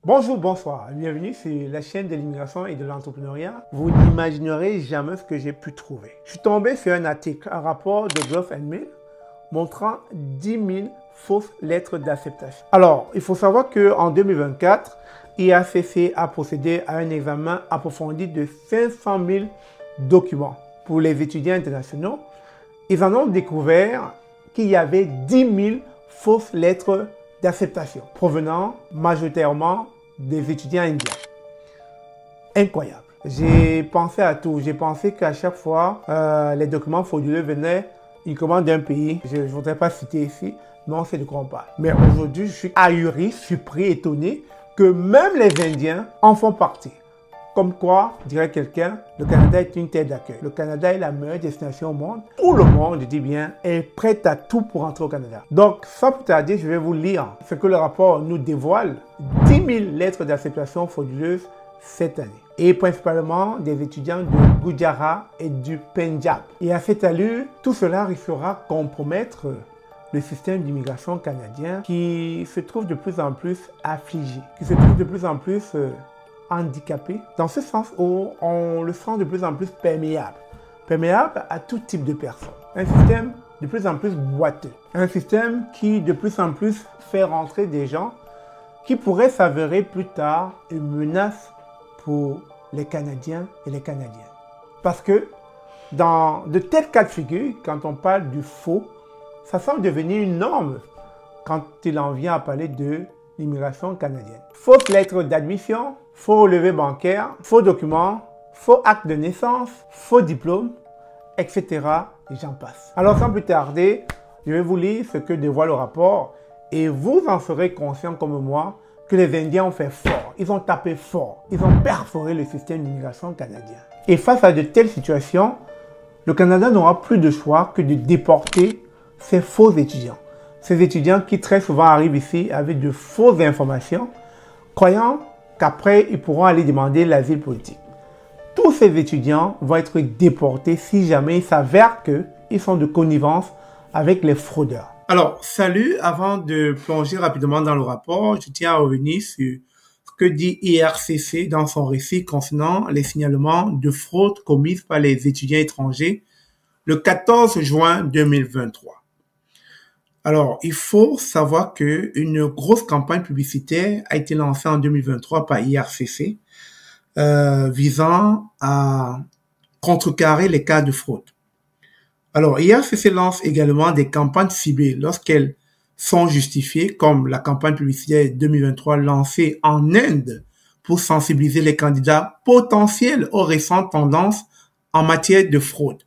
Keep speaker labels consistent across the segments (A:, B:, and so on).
A: Bonjour, bonsoir, bienvenue sur la chaîne de l'immigration et de l'entrepreneuriat. Vous n'imaginerez jamais ce que j'ai pu trouver. Je suis tombé sur un article, un rapport de Globe and Mail montrant 10 000 fausses lettres d'acceptation. Alors, il faut savoir qu'en 2024, IACC a procédé à un examen approfondi de 500 000 documents pour les étudiants internationaux. Ils en ont découvert qu'il y avait 10 000 fausses lettres d'acceptation provenant majoritairement des étudiants indiens. Incroyable. J'ai pensé à tout. J'ai pensé qu'à chaque fois, les documents frauduleux venaient uniquement d'un pays. Je ne voudrais pas citer ici, mais on sait de quoi on parle. Mais aujourd'hui, je suis ahuri, surpris, étonné que même les Indiens en font partie. Comme quoi, dirait quelqu'un, le Canada est une terre d'accueil. Le Canada est la meilleure destination au monde. Tout le monde, je dis bien, est prêt à tout pour entrer au Canada. Donc, sans plus tarder, je vais vous lire ce que le rapport nous dévoile. 10 000 lettres d'acceptation frauduleuses cette année. Et principalement des étudiants de Gujarat et du Punjab. Et à cette allure, tout cela risquera de compromettre le système d'immigration canadien qui se trouve de plus en plus affligé, qui se trouve de plus en plus handicapé, dans ce sens où on le sent de plus en plus perméable. Perméable à tout type de personnes. Un système de plus en plus boiteux. Un système qui de plus en plus fait rentrer des gens qui pourraient s'avérer plus tard une menace pour les Canadiens et les Canadiennes. Parce que dans de tels cas de figure, quand on parle du faux, ça semble devenir une norme quand il en vient à parler de l'immigration canadienne. Fausses lettres d'admission, faux relevés bancaires, faux documents, faux actes de naissance, faux diplômes, etc. Et j'en passe. Alors sans plus tarder, je vais vous lire ce que dévoile le rapport et vous en serez conscient comme moi que les Indiens ont fait fort, ils ont tapé fort, ils ont perforé le système d'immigration canadien. Et face à de telles situations, le Canada n'aura plus de choix que de déporter ces faux étudiants. Ces étudiants qui très souvent arrivent ici avec de fausses informations, croyant qu'après ils pourront aller demander l'asile politique. Tous ces étudiants vont être déportés si jamais il s'avère qu'ils sont de connivence avec les fraudeurs. Alors, salut, avant de plonger rapidement dans le rapport, je tiens à revenir sur ce que dit IRCC dans son récit concernant les signalements de fraude commises par les étudiants étrangers le 14 juin 2023. Alors, il faut savoir qu'une grosse campagne publicitaire a été lancée en 2023 par IRCC visant à contrecarrer les cas de fraude. Alors, IRCC lance également des campagnes ciblées lorsqu'elles sont justifiées, comme la campagne publicitaire 2023 lancée en Inde pour sensibiliser les candidats potentiels aux récentes tendances en matière de fraude.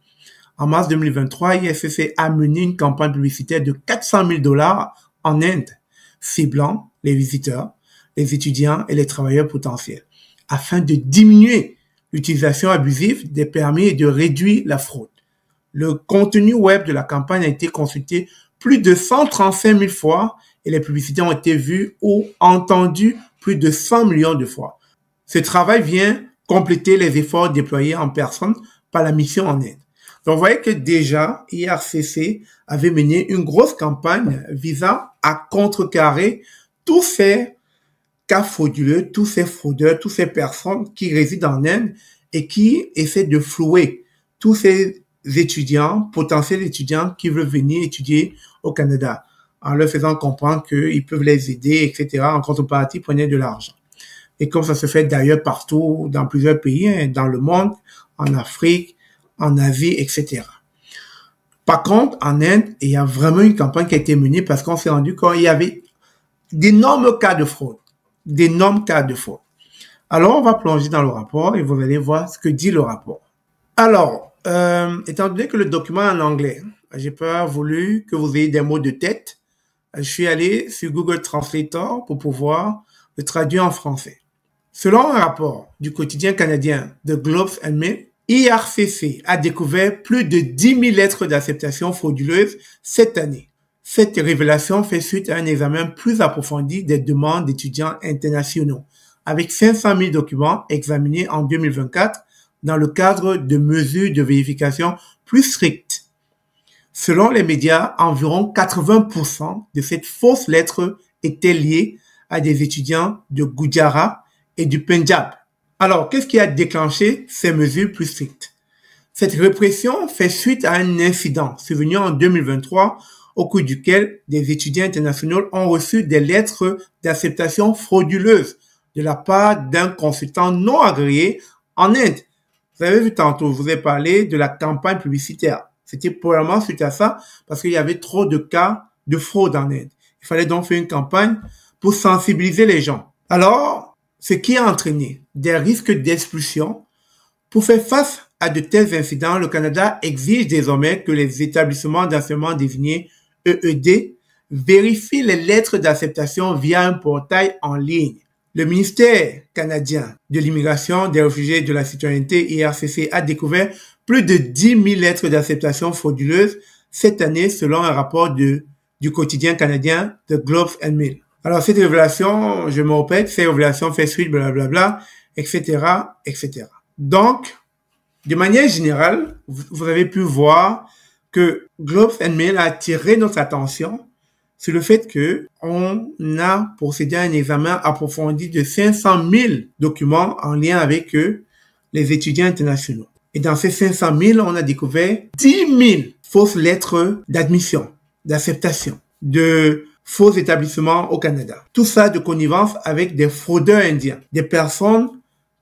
A: En mars 2023, IRCC a mené une campagne publicitaire de 400 000 $ en Inde, ciblant les visiteurs, les étudiants et les travailleurs potentiels, afin de diminuer l'utilisation abusive des permis et de réduire la fraude. Le contenu web de la campagne a été consulté plus de 135 000 fois et les publicités ont été vues ou entendues plus de 100 millions de fois. Ce travail vient compléter les efforts déployés en personne par la mission en Inde. Donc, vous voyez que déjà, IRCC avait mené une grosse campagne visant à contrecarrer tous ces cas frauduleux, tous ces fraudeurs, toutes ces personnes qui résident en Inde et qui essaient de flouer tous ces étudiants, potentiels étudiants qui veulent venir étudier au Canada, en leur faisant comprendre qu'ils peuvent les aider, etc. En contrepartie, prenaient de l'argent. Et comme ça se fait d'ailleurs partout, dans plusieurs pays, dans le monde, en Afrique, en Asie, etc. Par contre, en Inde, il y a vraiment une campagne qui a été menée parce qu'on s'est rendu compte qu'il y avait d'énormes cas de fraude. D'énormes cas de fraude. Alors, on va plonger dans le rapport et vous allez voir ce que dit le rapport. Alors, étant donné que le document est en anglais, j'ai pas voulu que vous ayez des mots de tête. Je suis allé sur Google Translator pour pouvoir le traduire en français. Selon un rapport du quotidien canadien The Globe and Mail, IRCC a découvert plus de 10 000 lettres d'acceptation frauduleuses cette année. Cette révélation fait suite à un examen plus approfondi des demandes d'étudiants internationaux, avec 500 000 documents examinés en 2024 dans le cadre de mesures de vérification plus strictes. Selon les médias, environ 80% de cette fausse lettre étaient liées à des étudiants de Gujarat et du Punjab. Alors, qu'est-ce qui a déclenché ces mesures plus strictes? Cette répression fait suite à un incident survenu en 2023 au cours duquel des étudiants internationaux ont reçu des lettres d'acceptation frauduleuses de la part d'un consultant non agréé en Inde. Vous avez vu tantôt, je vous ai parlé de la campagne publicitaire. C'était probablement suite à ça parce qu'il y avait trop de cas de fraude en Inde. Il fallait donc faire une campagne pour sensibiliser les gens. Alors, ce qui a entraîné des risques d'expulsion. Pour faire face à de tels incidents, le Canada exige désormais que les établissements d'enseignement désignés EED vérifient les lettres d'acceptation via un portail en ligne. Le ministère canadien de l'immigration, des réfugiés et de la citoyenneté, IRCC, a découvert plus de 10 000 lettres d'acceptation frauduleuses cette année selon un rapport du quotidien canadien The Globe and Mail. Alors cette révélation, je me répète, ces révélations fait suite, blablabla, etc., etc. Donc, de manière générale, vous avez pu voir que Globe and Mail a attiré notre attention sur le fait que on a procédé à un examen approfondi de 500 000 documents en lien avec les étudiants internationaux. Et dans ces 500 000, on a découvert 10 000 fausses lettres d'admission, d'acceptation, de faux établissements au Canada. Tout ça de connivence avec des fraudeurs indiens, des personnes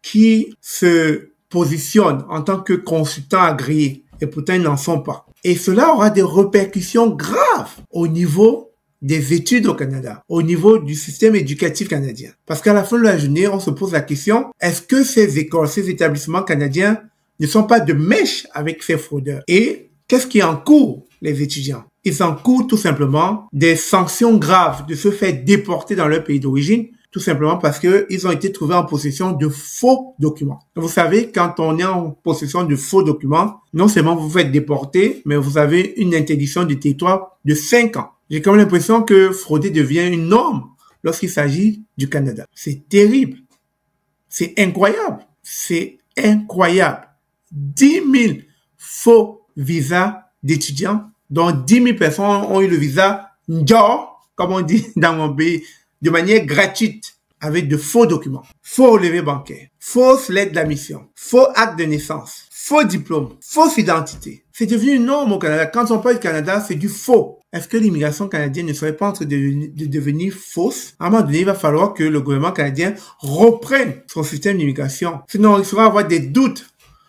A: qui se positionnent en tant que consultants agréés et pourtant ils n'en sont pas. Et cela aura des répercussions graves au niveau des études au Canada, au niveau du système éducatif canadien. Parce qu'à la fin de la journée, on se pose la question, est-ce que ces écoles, ces établissements canadiens ne sont pas de mèche avec ces fraudeurs? Et qu'est-ce qui encourt les étudiants? Ils encourent tout simplement des sanctions graves de se faire déporter dans leur pays d'origine, tout simplement parce qu'ils ont été trouvés en possession de faux documents. Vous savez, quand on est en possession de faux documents, non seulement vous vous faites déporter, mais vous avez une interdiction du territoire de 5 ans. J'ai comme l'impression que frauder devient une norme lorsqu'il s'agit du Canada. C'est terrible. C'est incroyable. C'est incroyable. 10 000 faux visas d'étudiants, dont 10 000 personnes ont eu le visa Njor, comme on dit dans mon pays, de manière gratuite, avec de faux documents, faux relevés bancaires, fausses lettres d'admission, faux actes de naissance, faux diplômes, fausse identité. C'est devenu une norme au Canada. Quand on parle du Canada, c'est du faux. Est-ce que l'immigration canadienne ne serait pas en train de devenir fausse? À un moment donné, il va falloir que le gouvernement canadien reprenne son système d'immigration. Sinon, il faudra avoir des doutes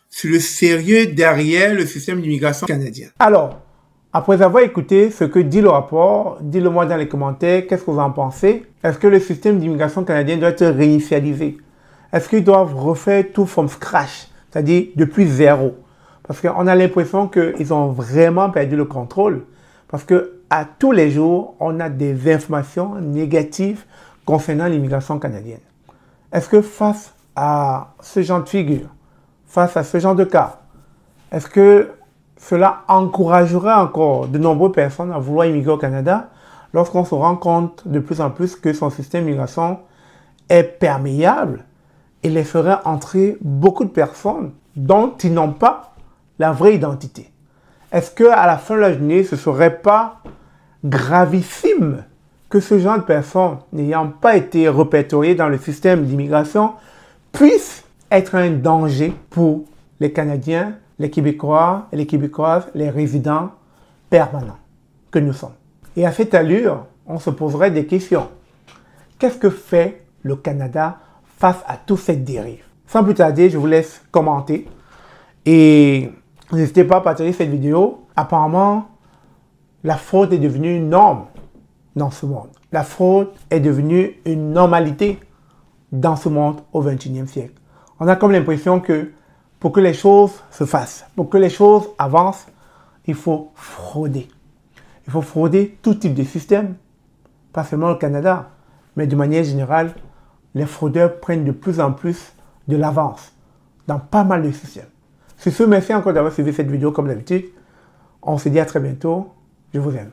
A: sur le sérieux derrière le système d'immigration canadien. Alors, après avoir écouté ce que dit le rapport, dites-le moi dans les commentaires, qu'est-ce que vous en pensez? Est-ce que le système d'immigration canadien doit être réinitialisé? Est-ce qu'ils doivent refaire tout from scratch, c'est-à-dire depuis zéro? Parce qu'on a l'impression qu'ils ont vraiment perdu le contrôle. Parce que à tous les jours, on a des informations négatives concernant l'immigration canadienne. Est-ce que face à ce genre de figure, face à ce genre de cas, est-ce que cela encouragerait encore de nombreuses personnes à vouloir immigrer au Canada lorsqu'on se rend compte de plus en plus que son système d'immigration est perméable et les ferait entrer beaucoup de personnes dont ils n'ont pas la vraie identité? Est-ce qu'à la fin de la journée, ce ne serait pas gravissime que ce genre de personnes n'ayant pas été répertoriées dans le système d'immigration puissent être un danger pour les Canadiens, les Québécois et les Québécoises, les résidents permanents que nous sommes? Et à cette allure, on se poserait des questions. Qu'est-ce que fait le Canada face à toute cette dérive? Sans plus tarder, je vous laisse commenter et n'hésitez pas à partager cette vidéo. Apparemment, la fraude est devenue une norme dans ce monde. La fraude est devenue une normalité dans ce monde au XXIe siècle. On a comme l'impression que pour que les choses se fassent, pour que les choses avancent, il faut frauder. Il faut frauder tout type de système, pas seulement au Canada, mais de manière générale, les fraudeurs prennent de plus en plus de l'avance dans pas mal de systèmes. Sur ce, merci encore d'avoir suivi cette vidéo comme d'habitude. On se dit à très bientôt. Je vous aime.